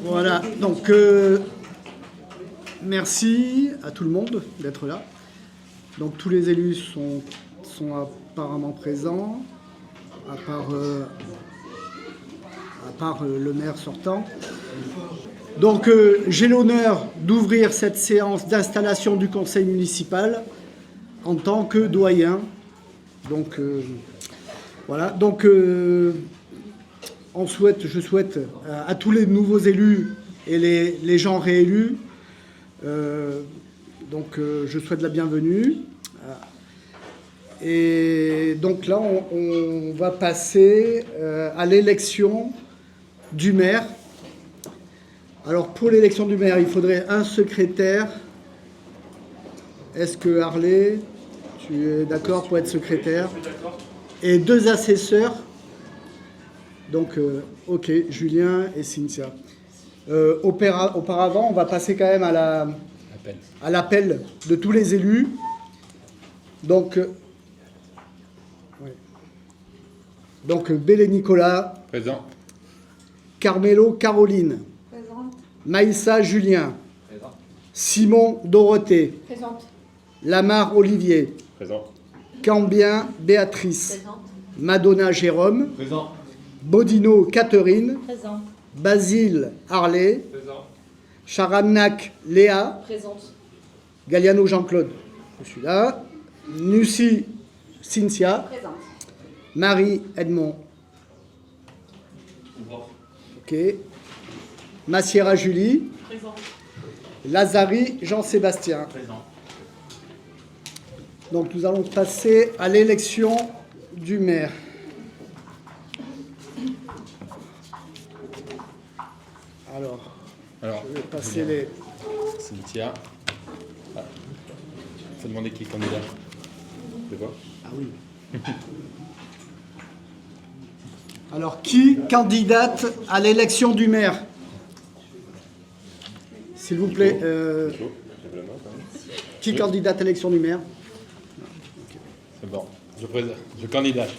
Voilà, donc merci à tout le monde d'être là. Donc tous les élus sont apparemment présents, à part le maire sortant. Donc j'ai l'honneur d'ouvrir cette séance d'installation du conseil municipal en tant que doyen. Donc voilà, donc je souhaite à tous les nouveaux élus et les gens réélus, je souhaite la bienvenue. Et donc là, on va passer à l'élection du maire. Alors pour l'élection du maire, il faudrait un secrétaire. Est-ce que Harley, tu es d'accord pour être secrétaire? Je suis d'accord. Et 2 assesseurs. Donc, ok, Julien et Cynthia. Auparavant, on va passer quand même à l'appel de tous les élus. Donc, Bélé Nicolas. Présent. Carmelo Caroline. Présente. Maïssa Julien. Présent. Simon Dorothée. Présente. Lamar Olivier. Présent. Cambien Béatrice. Présente. Madonna Jérôme. Présent. Bodino Catherine. Présente. Basile Harley. Présent. Charamnac Léa. Présente. Galliano Jean-Claude. Je suis là. Nussy Cynthia. Présente. Marie Edmond. Ok. Massiera Julie. Présente. Lazari Jean-Sébastien. Présent. Donc nous allons passer à l'élection du maire. Alors, je vais passer les... Cynthia. Ah. Ça demandait qui est candidat? C'est quoi? Ah oui. Alors, qui candidate à l'élection du maire? S'il vous plaît. Qui candidate à l'élection du maire? C'est bon. Je candidate.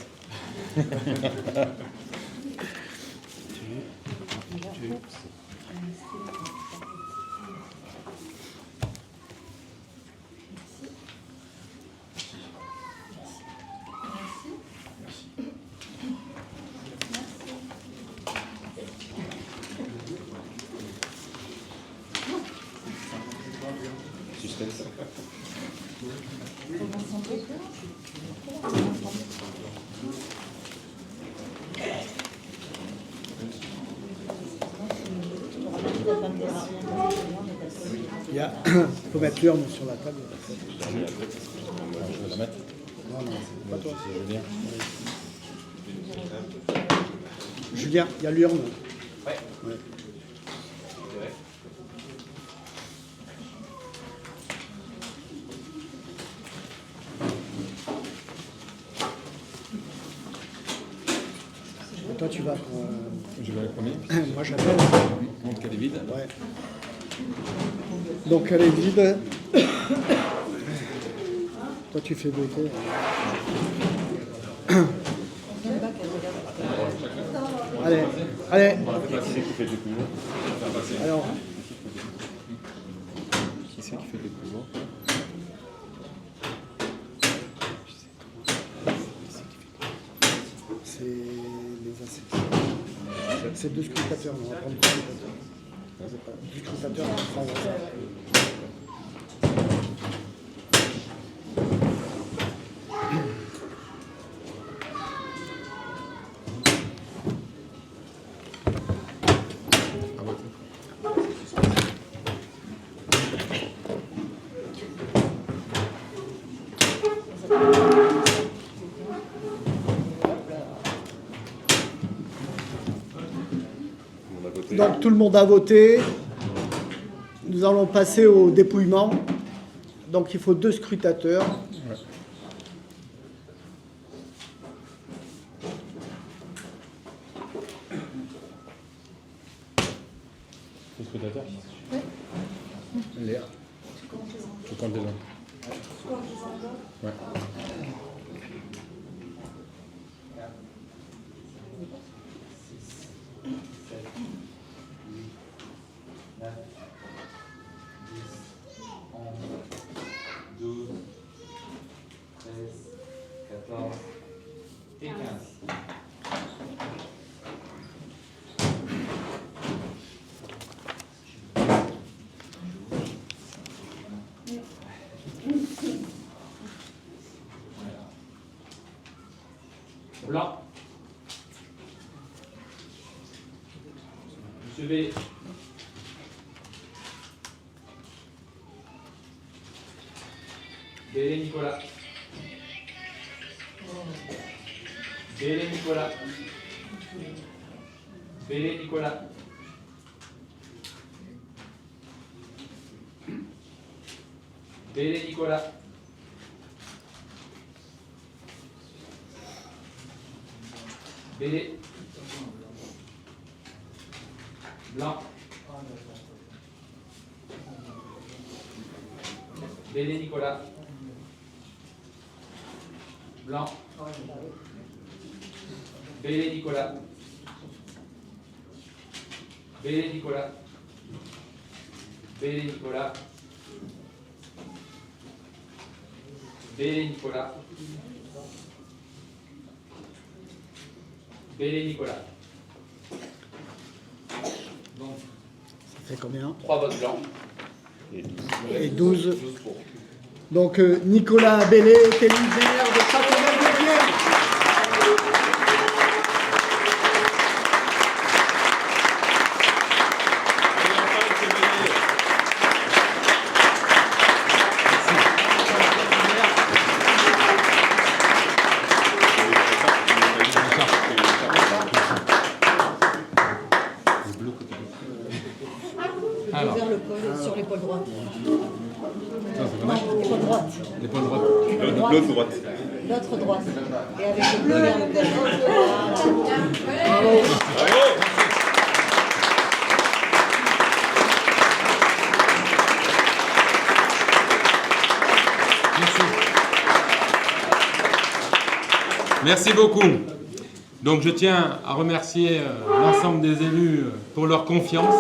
Suspense. Il faut mettre l'urne sur la table. Je vais la mettre. Non, c'est pas toi. C'est Julien. Julien, il y a l'urne. Ouais. Et toi, tu vas pour... Je vais le premier. Moi, j'appelle. Montre qu'elle est vide. Ouais. Donc, elle est vide. Toi, tu fais voter. Allez, allez. Qui c'est qui fait le découvert? Alors, Qui c'est qui fait le découvert? c'est les assesseurs. C'est 2 scrutateurs. On va prendre 2 scrutateurs. C'est pas 2 scrutateurs. On va prendre ça. Donc tout le monde a voté. Nous allons passer au dépouillement. Donc il faut 2 scrutateurs. Ouais. Le scrutateur? Oui. Léa. Tu comptes les uns. Ouais. 9, 10, 11, 12, 13, 14 et 15. Blanc. Monsieur B. Bélé Nicolas. Bélé Nicolas. Bélé Nicolas. Bélé Nicolas. Bélé. Blanc. Bélé Nicolas. Blanc. Bélé Nicolas. Bélé Nicolas. Bélé Nicolas. Bélé Nicolas. Bélé Nicolas. Donc, Ça fait combien? 3 votes blancs. Et 12. 12 pour. Donc Nicolas Bélé est élu maire de Châteauneuf-de-Vienne. Alors, Vers le col, sur l'épaule droite. ça, c'est Non, l'épaule droite. l'épaule droite. L'autre droite. L'autre droite. Et avec le bleu vers le col. Voilà. Merci beaucoup. Donc je tiens à remercier l'ensemble des élus pour leur confiance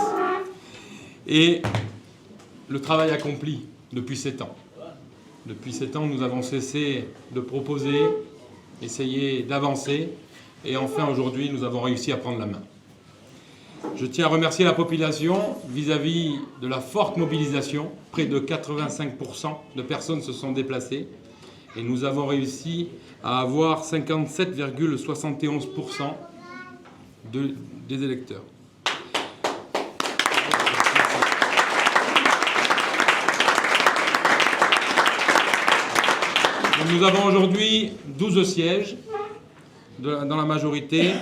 et le travail accompli depuis 7 ans. Depuis 7 ans, nous avons cessé de proposer, essayer d'avancer et enfin aujourd'hui, nous avons réussi à prendre la main. Je tiens à remercier la population vis-à-vis de la forte mobilisation. Près de 85% de personnes se sont déplacées et nous avons réussi à avoir 57,71% des électeurs. Donc nous avons aujourd'hui 12 sièges dans la majorité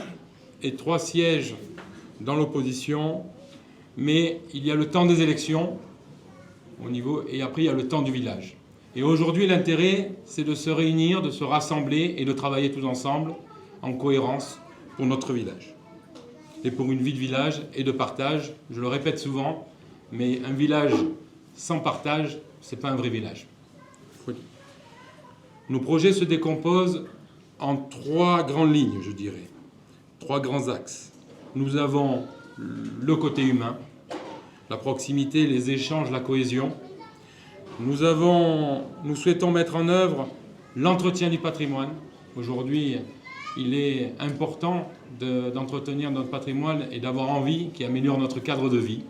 et 3 sièges dans l'opposition, mais il y a le temps des élections et après il y a le temps du village. Et aujourd'hui, l'intérêt, c'est de se réunir, de se rassembler et de travailler tous ensemble en cohérence pour notre village. Et pour une vie de village et de partage, je le répète souvent, mais un village sans partage, ce n'est pas un vrai village. Nos projets se décomposent en 3 grandes lignes, je dirais, 3 grands axes. Nous avons le côté humain, la proximité, les échanges, la cohésion. Nous souhaitons mettre en œuvre l'entretien du patrimoine. Aujourd'hui, il est important d'entretenir notre patrimoine et d'avoir envie qui améliore notre cadre de vie.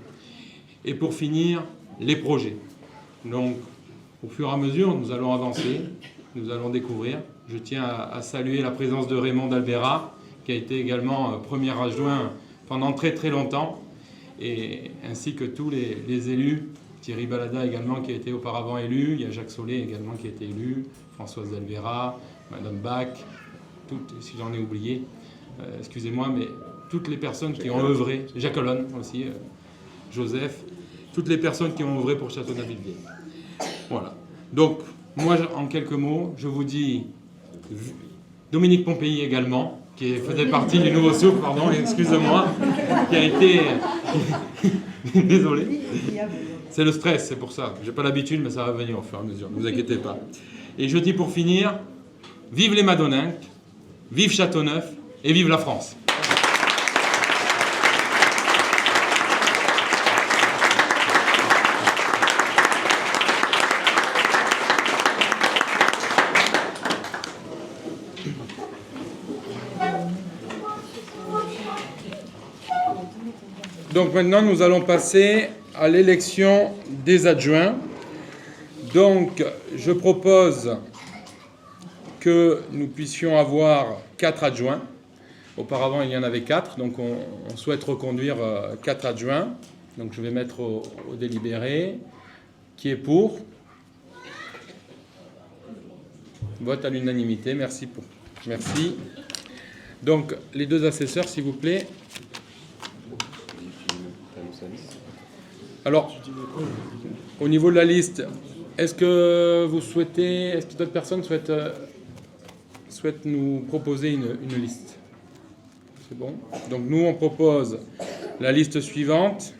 Et pour finir, les projets. Donc, au fur et à mesure, nous allons avancer, nous allons découvrir. Je tiens à saluer la présence de Raymond d'Albera, qui a été également premier adjoint pendant très très longtemps, et ainsi que tous les élus. Thierry Balada également qui a été auparavant élu, il y a Jacques Solé également qui a été élu, Françoise Delvera, Madame Bach, si j'en ai oublié, excusez-moi, mais toutes les personnes qui ont œuvré, Jacques Olon aussi, Joseph, toutes les personnes qui ont œuvré pour Châteauneuf-de-Vienne. Voilà. Donc, moi, en quelques mots, je vous dis Dominique Pompéi également, qui faisait partie du Nouveau Souffle, pardon, excusez-moi, qui a été... Désolé. C'est le stress, c'est pour ça. J'ai pas l'habitude, mais ça va venir au fur et à mesure. Ne vous inquiétez pas. Et je dis pour finir, vive les Madoninques, vive Châteauneuf et vive la France. Donc maintenant, nous allons passer à l'élection des adjoints. Donc, je propose que nous puissions avoir 4 adjoints. Auparavant, il y en avait 4, donc on souhaite reconduire 4 adjoints. Donc je vais mettre au délibéré. Qui est pour? Vote à l'unanimité. Merci. Merci. Donc, les 2 assesseurs, s'il vous plaît. Alors, au niveau de la liste, est-ce que d'autres personnes souhaitent nous proposer une liste? C'est bon. Donc, nous, on propose la liste suivante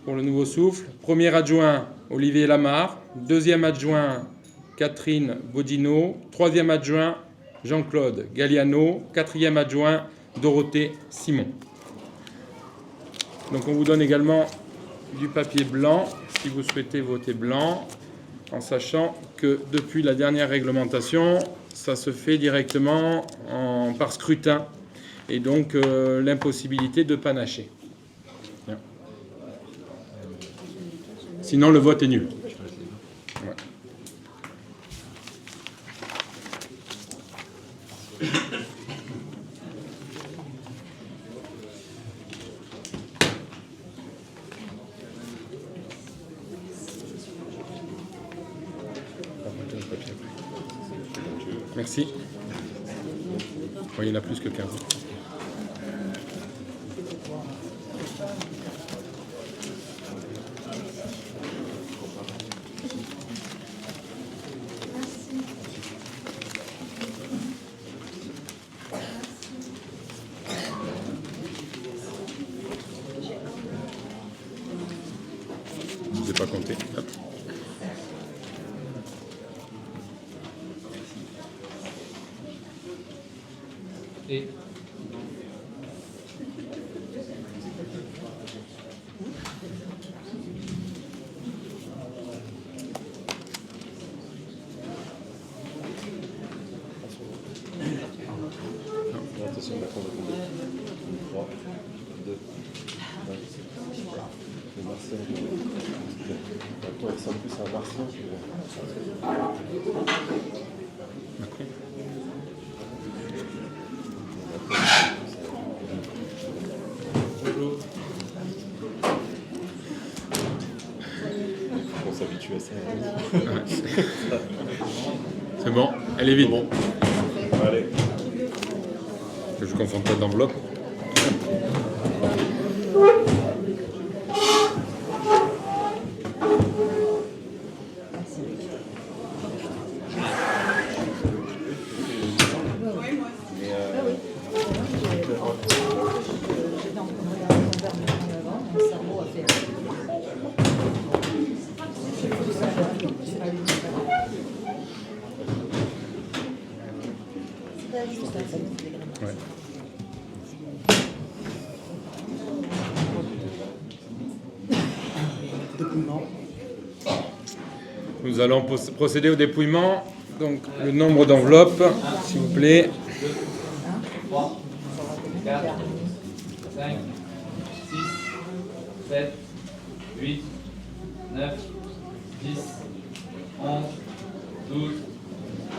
pour le Nouveau Souffle. Premier adjoint, Olivier Lamarre. Deuxième adjoint, Catherine Bodino. Troisième adjoint, Jean-Claude Galliano. Quatrième adjoint, Dorothée Simon. Donc on vous donne également du papier blanc si vous souhaitez voter blanc, en sachant que depuis la dernière réglementation, ça se fait directement par scrutin et donc l'impossibilité de panacher. Bien. Sinon le vote est nul. Ouais. Merci. Oui, il y en a plus que 15. Je ne vous ai pas compté. Hop. Et Attention, d'accord, on va tomber. 3, 2, 1. Le Martien, toi, il ressemble plus à un Martien. bonjour. On s'habitue à ça. C'est bon, elle est vide. Bon. Allez. Je ne confonds pas d'enveloppe. Ouais. Nous allons procéder au dépouillement. Donc, le nombre d'enveloppes, s'il vous plaît. 3, 4, 5, 6, 7, 8, 9, 10, 11, 12,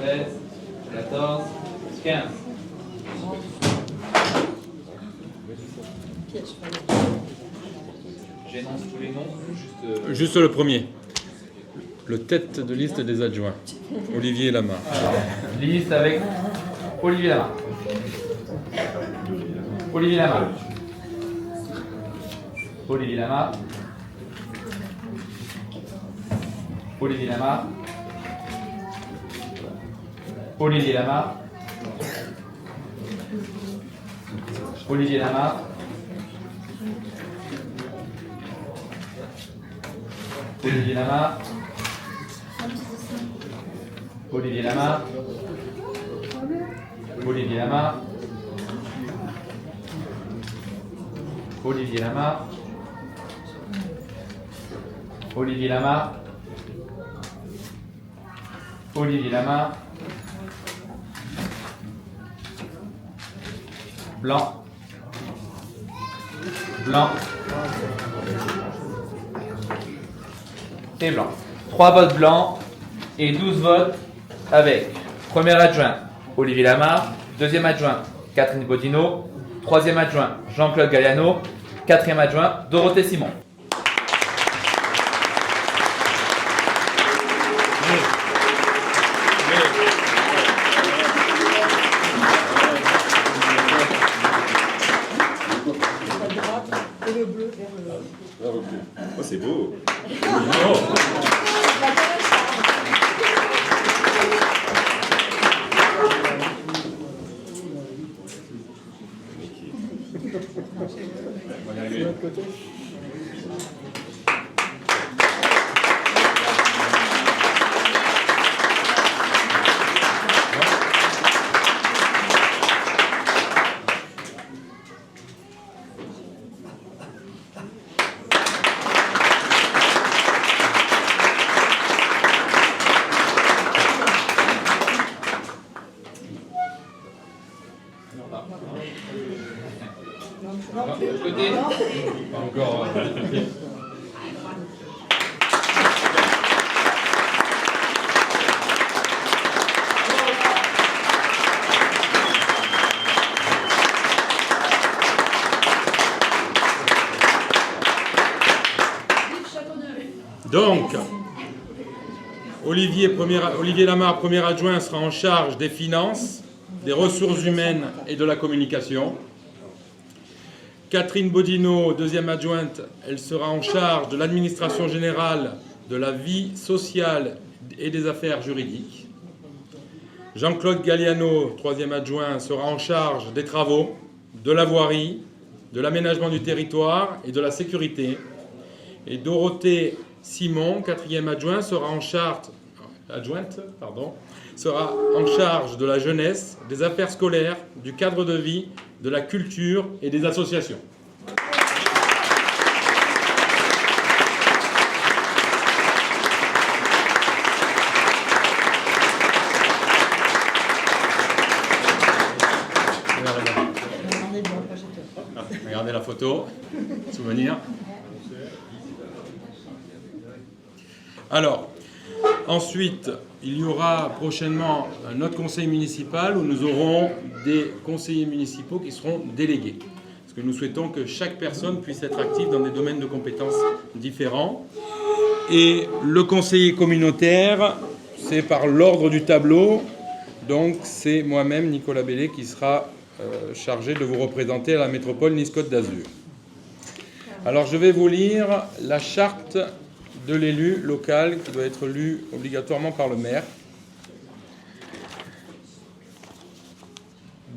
13, 14, 15. J'énonce tous les noms, Juste le premier. Le tête de liste des adjoints. Olivier Lamarre. liste avec Olivier Lamarre. Olivier Lamarre. Olivier Lamarre. Olivier Lamarre. Olivier Lamarre. Olivier Lamarre. Olivier Lamarre. Olivier Lamarre. Olivier Lamarre. Olivier Lamarre. Olivier Lamarre. Olivier Lamarre. Blanc. Blanc. Et blanc. 3 votes blancs et 12 votes avec premier adjoint Olivier Lamarre, deuxième adjoint Catherine Bodino, troisième adjoint Jean-Claude Galliano, quatrième adjoint Dorothée Simon. Et le bleu vers le haut. Ah, ok. Oh, c'est beau. On va y arriver. Pas encore. Donc, Olivier Lamarre, premier adjoint, sera en charge des finances, des ressources humaines et de la communication. Catherine Bodino, deuxième adjointe, elle sera en charge de l'administration générale, de la vie sociale et des affaires juridiques. Jean-Claude Galliano, troisième adjoint, sera en charge des travaux, de la voirie, de l'aménagement du territoire et de la sécurité. Et Dorothée Simon, quatrième adjoint, sera en charge de la jeunesse, des affaires scolaires, du cadre de vie, de la culture et des associations. Regardez la photo, souvenir. Alors, ensuite, il y aura prochainement un autre conseil municipal où nous aurons des conseillers municipaux qui seront délégués. Parce que nous souhaitons que chaque personne puisse être active dans des domaines de compétences différents. Et le conseiller communautaire, c'est par l'ordre du tableau. Donc, c'est moi-même, Nicolas Bellé, qui sera chargé de vous représenter à la métropole Nice-Côte d'Azur. Alors, je vais vous lire la charte de l'élu local qui doit être lu obligatoirement par le maire.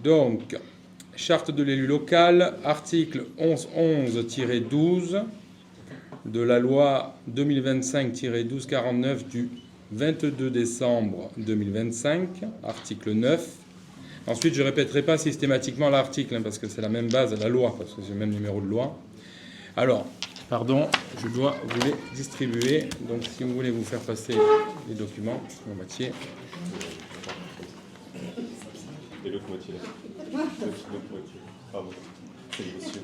Donc, charte de l'élu local, article 1111-12 de la loi 2025-1249 du 22 décembre 2025, article 9. Ensuite, je ne répéterai pas systématiquement l'article, parce que c'est la même base, la loi, parce que c'est le même numéro de loi. Alors, pardon, je dois vous les distribuer. Donc, si vous voulez vous faire passer les documents, mon Mathieu. Et l'autre moitié là. L'autre moitié. Pardon. C'est le monsieur.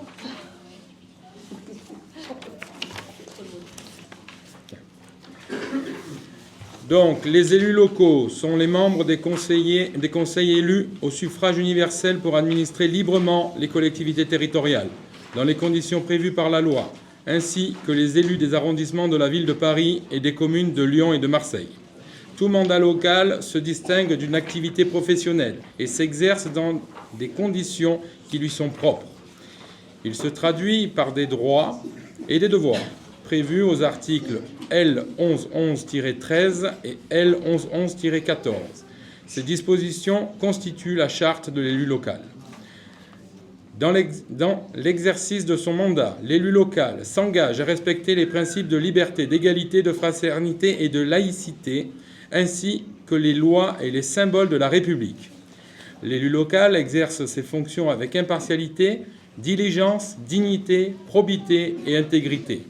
Donc, les élus locaux sont les membres des conseils élus au suffrage universel pour administrer librement les collectivités territoriales, dans les conditions prévues par la loi, ainsi que les élus des arrondissements de la ville de Paris et des communes de Lyon et de Marseille. Tout mandat local se distingue d'une activité professionnelle et s'exerce dans des conditions qui lui sont propres. Il se traduit par des droits et des devoirs prévus aux articles L. 1111-13 et L. 1111-14. Ces dispositions constituent la charte de l'élu local. Dans l'exercice de son mandat, l'élu local s'engage à respecter les principes de liberté, d'égalité, de fraternité et de laïcité, ainsi que les lois et les symboles de la République. L'élu local exerce ses fonctions avec impartialité, diligence, dignité, probité et intégrité.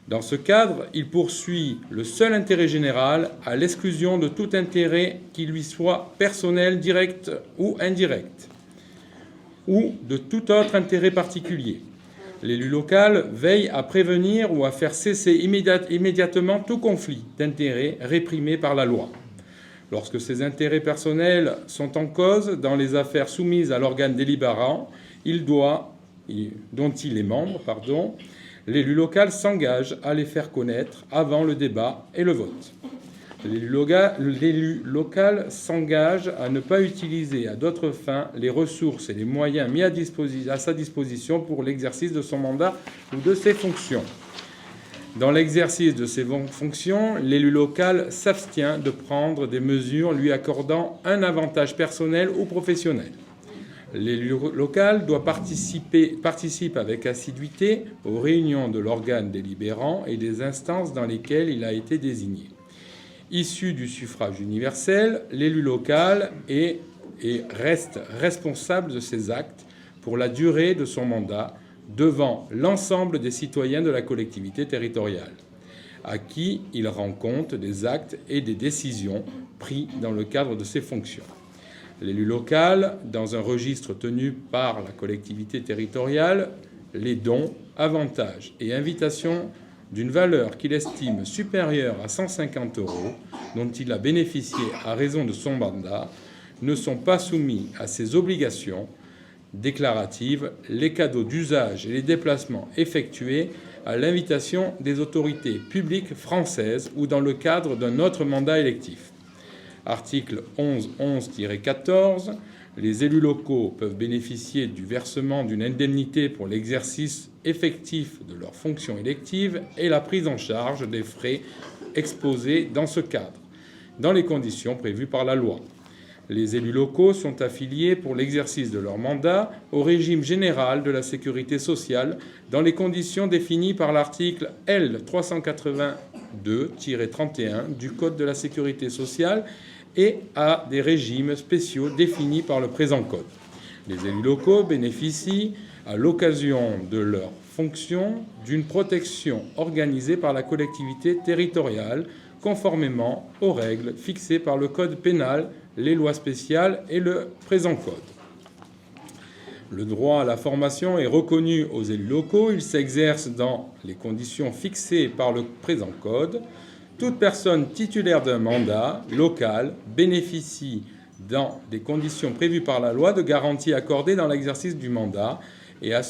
Dans ce cadre, il poursuit le seul intérêt général à l'exclusion de tout intérêt qui lui soit personnel, direct ou indirect, ou de tout autre intérêt particulier. L'élu local veille à prévenir ou à faire cesser immédiatement tout conflit d'intérêts réprimé par la loi. Lorsque ses intérêts personnels sont en cause dans les affaires soumises à l'organe délibérant dont il est membre, l'élu local s'engage à les faire connaître avant le débat et le vote. L'élu local s'engage à ne pas utiliser à d'autres fins les ressources et les moyens mis à sa disposition pour l'exercice de son mandat ou de ses fonctions. Dans l'exercice de ses fonctions, l'élu local s'abstient de prendre des mesures lui accordant un avantage personnel ou professionnel. L'élu local participe avec assiduité aux réunions de l'organe délibérant et des instances dans lesquelles il a été désigné. Issu du suffrage universel, l'élu local reste responsable de ses actes pour la durée de son mandat devant l'ensemble des citoyens de la collectivité territoriale, à qui il rend compte des actes et des décisions pris dans le cadre de ses fonctions. L'élu local, dans un registre tenu par la collectivité territoriale, les dons, avantages et invitations d'une valeur qu'il estime supérieure à 150 €, dont il a bénéficié à raison de son mandat, ne sont pas soumis à ses obligations déclaratives, les cadeaux d'usage et les déplacements effectués à l'invitation des autorités publiques françaises ou dans le cadre d'un autre mandat électif. Article 1111-14. Les élus locaux peuvent bénéficier du versement d'une indemnité pour l'exercice effectif de leurs fonctions électives et la prise en charge des frais exposés dans ce cadre, dans les conditions prévues par la loi. Les élus locaux sont affiliés pour l'exercice de leur mandat au régime général de la sécurité sociale dans les conditions définies par l'article L. 382-31 du Code de la sécurité sociale et à des régimes spéciaux définis par le présent Code. Les élus locaux bénéficient, à l'occasion de leurs fonctions, d'une protection organisée par la collectivité territoriale, conformément aux règles fixées par le Code pénal, les lois spéciales et le présent Code. Le droit à la formation est reconnu aux élus locaux. Il s'exerce dans les conditions fixées par le présent Code. Toute personne titulaire d'un mandat local bénéficie, dans des conditions prévues par la loi, de garanties accordées dans l'exercice du mandat et à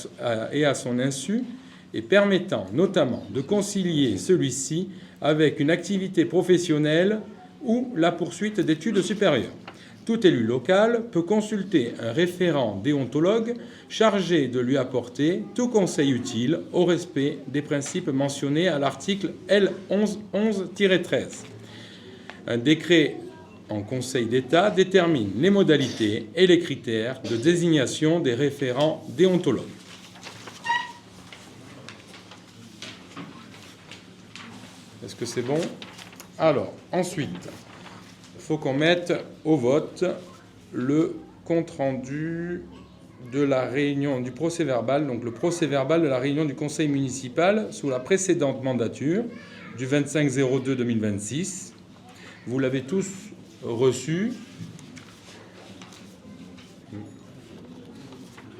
son insu, et permettant notamment de concilier celui-ci avec une activité professionnelle ou la poursuite d'études supérieures. Tout élu local peut consulter un référent déontologue chargé de lui apporter tout conseil utile au respect des principes mentionnés à l'article L. 1111-13. Un décret en Conseil d'État détermine les modalités et les critères de désignation des référents déontologues. Est-ce que c'est bon? Alors, ensuite, il faut qu'on mette au vote le compte-rendu de la réunion du procès-verbal, donc le procès-verbal de la réunion du conseil municipal sous la précédente mandature du 25/02/2026. Vous l'avez tous reçu.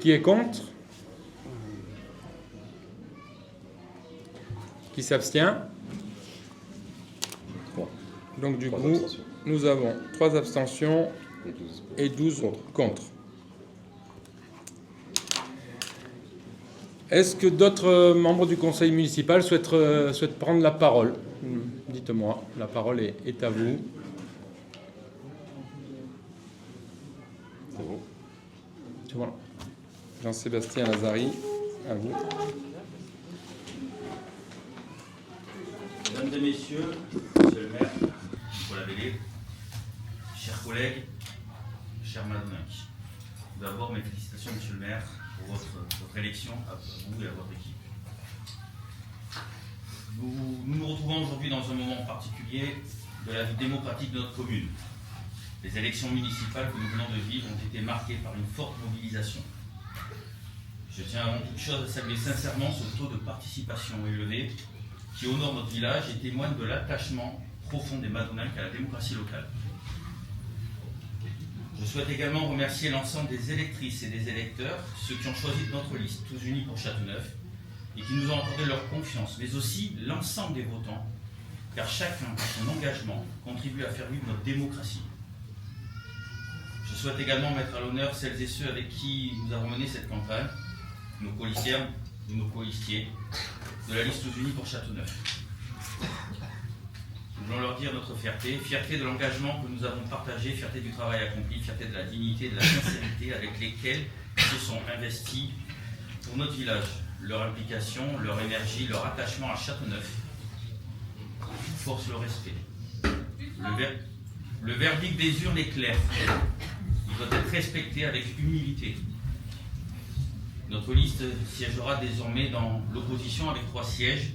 Qui est contre? Qui s'abstient? Donc du coup, nous avons 3 abstentions et 12 contre. Est-ce que d'autres membres du conseil municipal souhaitent prendre la parole? Dites-moi, la parole est à vous. C'est bon. Jean-Sébastien Lazari, à vous. Mesdames et messieurs, monsieur le maire, Nicolas Bellé, chers collègues, chers Madonnac, tout d'abord mes félicitations, monsieur le maire, pour votre élection, à vous et à votre équipe. Nous nous retrouvons aujourd'hui dans un moment particulier de la vie démocratique de notre commune. Les élections municipales que nous venons de vivre ont été marquées par une forte mobilisation. Je tiens avant toute chose à saluer sincèrement ce taux de participation élevé qui honore notre village et témoigne de l'attachement profond des Madonnacs à la démocratie locale. Je souhaite également remercier l'ensemble des électrices et des électeurs, ceux qui ont choisi notre liste, tous unis pour Châteauneuf, et qui nous ont accordé leur confiance, mais aussi l'ensemble des votants, car chacun, par son engagement, contribue à faire vivre notre démocratie. Je souhaite également mettre à l'honneur celles et ceux avec qui nous avons mené cette campagne, nos colistières et nos colistiers de la liste Tous Unis pour Châteauneuf. Nous voulons leur dire notre fierté, fierté de l'engagement que nous avons partagé, fierté du travail accompli, fierté de la dignité et de la sincérité avec lesquels ils se sont investis pour notre village. Leur implication, leur énergie, leur attachement à Châteauneuf force le respect. Le verdict des urnes est clair. Il doit être respecté avec humilité. Notre liste siégera désormais dans l'opposition avec 3 sièges.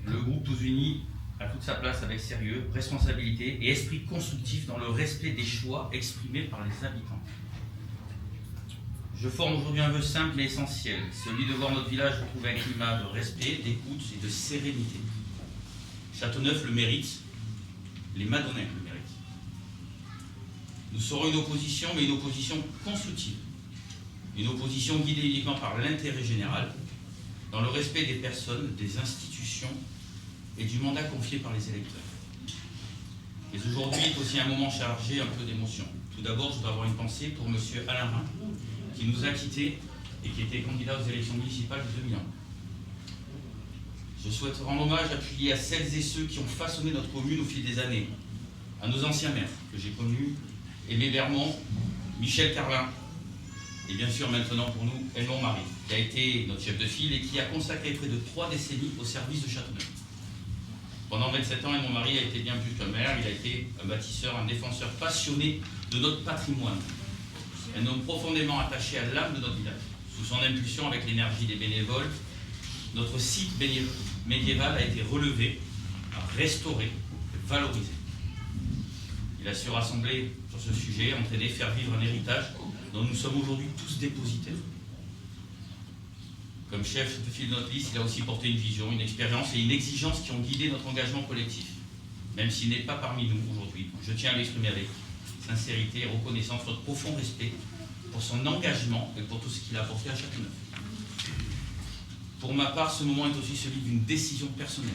Le groupe Tous Unis a toute sa place avec sérieux, responsabilité et esprit constructif dans le respect des choix exprimés par les habitants. Je forme aujourd'hui un vœu simple mais essentiel, celui de voir notre village retrouver un climat de respect, d'écoute et de sérénité. Châteauneuf le mérite, les Madonnais le méritent. Nous serons une opposition, mais une opposition constructive. Une opposition guidée uniquement par l'intérêt général, dans le respect des personnes, des institutions et du mandat confié par les électeurs. Mais aujourd'hui est aussi un moment chargé un peu d'émotion. Tout d'abord, je dois avoir une pensée pour M. Alain Rhin, qui nous a quittés et qui était candidat aux élections municipales de 2001. Je souhaite rendre hommage appuyé à celles et ceux qui ont façonné notre commune au fil des années, à nos anciens maires que j'ai connus, Aimé Bermond, Michel Carlin, et bien sûr maintenant pour nous, Edmond Marie, qui a été notre chef de file et qui a consacré près de 3 décennies au service de Châteauneuf. Pendant 27 ans, Edmond Marie a été bien plus qu'un maire, il a été un bâtisseur, un défenseur passionné de notre patrimoine, un homme profondément attaché à l'âme de notre village. Sous son impulsion, avec l'énergie des bénévoles, notre site médiéval a été relevé, restauré, valorisé. Il a su rassembler sur ce sujet, entraîner, faire vivre un héritage dont nous sommes aujourd'hui tous dépositaires. Comme chef de file de notre liste, il a aussi porté une vision, une expérience et une exigence qui ont guidé notre engagement collectif. Même s'il n'est pas parmi nous aujourd'hui, je tiens à l'exprimer avec sincérité et reconnaissance notre profond respect pour son engagement et pour tout ce qu'il a apporté à Châteauneuf. Pour ma part, ce moment est aussi celui d'une décision personnelle.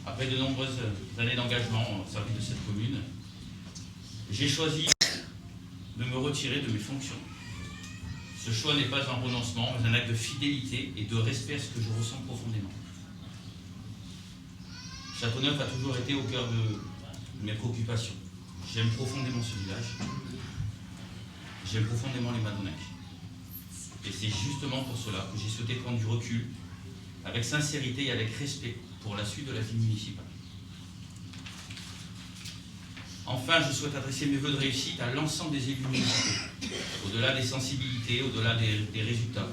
Après de nombreuses années d'engagement au service de cette commune, j'ai choisi de me retirer de mes fonctions. Ce choix n'est pas un renoncement, mais un acte de fidélité et de respect à ce que je ressens profondément. Châteauneuf a toujours été au cœur de mes préoccupations. J'aime profondément ce village. J'aime profondément les Madonnais. Et c'est justement pour cela que j'ai souhaité prendre du recul, avec sincérité et avec respect, pour la suite de la vie municipale. Enfin, je souhaite adresser mes vœux de réussite à l'ensemble des élus municipaux, au-delà des sensibilités, au-delà des résultats.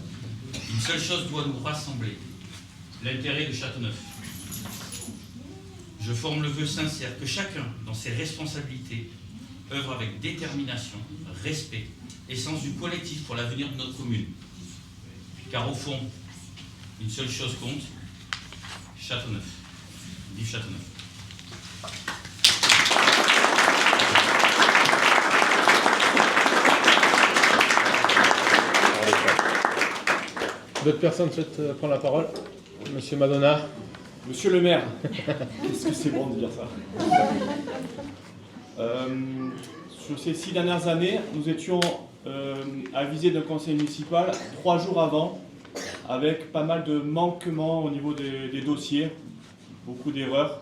Une seule chose doit nous rassembler, l'intérêt de Châteauneuf. Je forme le vœu sincère que chacun, dans ses responsabilités, œuvre avec détermination, respect et sens du collectif pour l'avenir de notre commune. Car au fond, une seule chose compte, Châteauneuf. Vive Châteauneuf. D'autres personnes souhaitent prendre la parole? Monsieur Madonna. Monsieur le maire, qu'est-ce que c'est bon de dire ça. Sur ces 6 dernières années, nous étions avisés d'un conseil municipal 3 jours avant, avec pas mal de manquements au niveau des dossiers, beaucoup d'erreurs.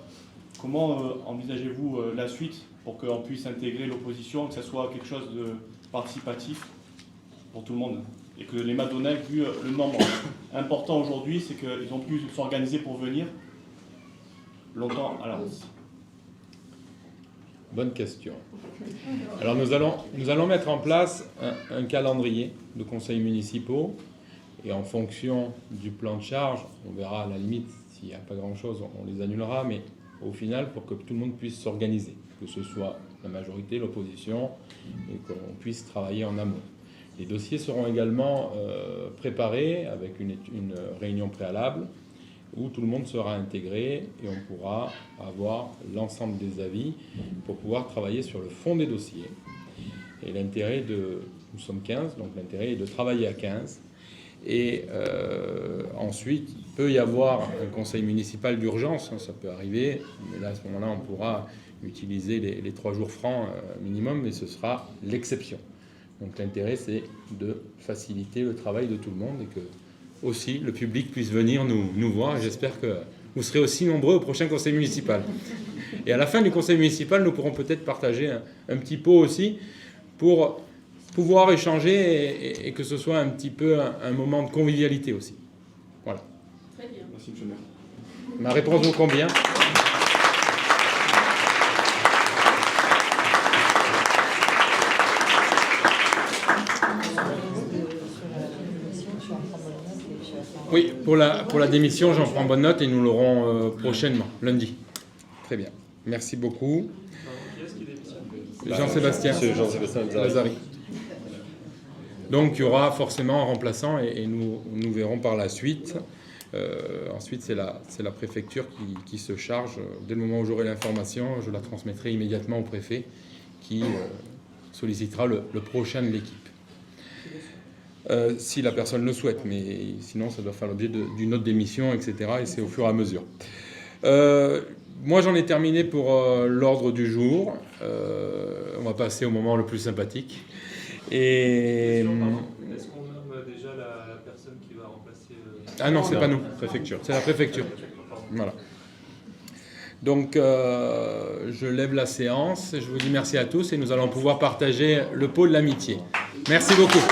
Comment envisagez-vous la suite pour qu'on puisse intégrer l'opposition, que ce soit quelque chose de participatif pour tout le monde? Et que les Madonnais, vu le nombre important aujourd'hui, c'est qu'ils ont pu s'organiser pour venir longtemps à l'avance. Bonne question. Alors nous allons mettre en place un calendrier de conseils municipaux et en fonction du plan de charge, on verra à la limite s'il n'y a pas grand-chose, on les annulera, mais au final pour que tout le monde puisse s'organiser, que ce soit la majorité, l'opposition et qu'on puisse travailler en amont. Les dossiers seront également préparés avec une réunion préalable où tout le monde sera intégré et on pourra avoir l'ensemble des avis pour pouvoir travailler sur le fond des dossiers. Et l'intérêt nous sommes 15, donc l'intérêt est de travailler à 15 Et ensuite, il peut y avoir un conseil municipal d'urgence, hein, ça peut arriver, mais là, à ce moment-là, on pourra utiliser les 3 jours francs minimum, mais ce sera l'exception. Donc l'intérêt, c'est de faciliter le travail de tout le monde et que aussi le public puisse venir nous voir. J'espère que vous serez aussi nombreux au prochain conseil municipal. Et à la fin du conseil municipal, nous pourrons peut-être partager un petit pot aussi pour pouvoir échanger et que ce soit un petit peu un moment de convivialité aussi. Voilà. Très bien. Merci, monsieur le maire. Ma réponse vous convient? Oui, pour la démission, j'en prends bonne note et nous l'aurons prochainement, lundi. Très bien. Merci beaucoup. Jean-Sébastien Lazari. Donc il y aura forcément un remplaçant et nous verrons par la suite. Ensuite, c'est la préfecture qui se charge. Dès le moment où j'aurai l'information, je la transmettrai immédiatement au préfet qui sollicitera le prochain de l'équipe. Si la personne le souhaite, mais sinon ça doit faire l'objet d'une autre démission, etc. Et c'est au fur et à mesure. Moi, j'en ai terminé pour l'ordre du jour. On va passer au moment le plus sympathique. Et... Est-ce qu'on nomme déjà la personne qui va remplacer... Ah non, c'est pas nous, préfecture. C'est la préfecture. Voilà. Donc, je lève la séance. Je vous dis merci à tous et nous allons pouvoir partager le pot de l'amitié. Merci beaucoup.